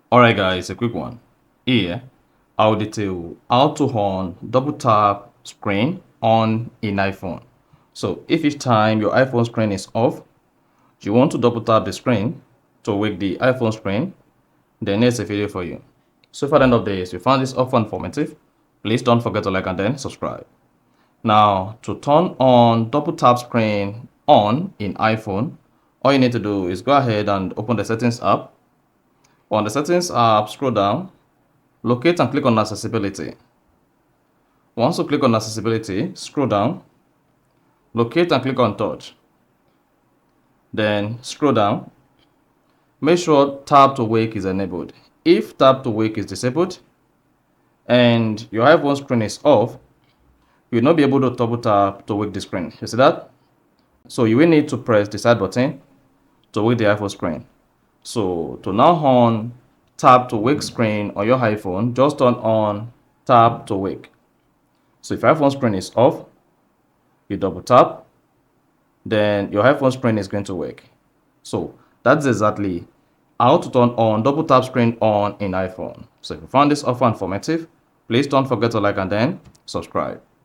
Alright guys, a quick one. Here, I'll detail how to on double tap screen on in iPhone. So if each time your iPhone screen is off, you want to double tap the screen to wake the iPhone screen, then here's a video for you. So if at the end of this you found this offer informative, please don't forget to like and then subscribe. Now to turn on double tap screen on in iPhone, all you need to do is go ahead and open the settings app. On the settings app, scroll down, locate and click on accessibility. Once you click on accessibility, scroll down, locate and click on touch. Then scroll down, make sure tap to wake is enabled. If tap to wake is disabled and your iPhone screen is off, you'll not be able to double tap to wake the screen. You see that? So you will need to press the side button to wake the iPhone screen. So to now on tap to wake screen on your iPhone, just turn on tap to wake. So if your iPhone screen is off, you double tap, then your iPhone screen is going to wake. So that's exactly how to turn on double tap screen on in iPhone. So if you found this offer informative, please don't forget to like and then subscribe.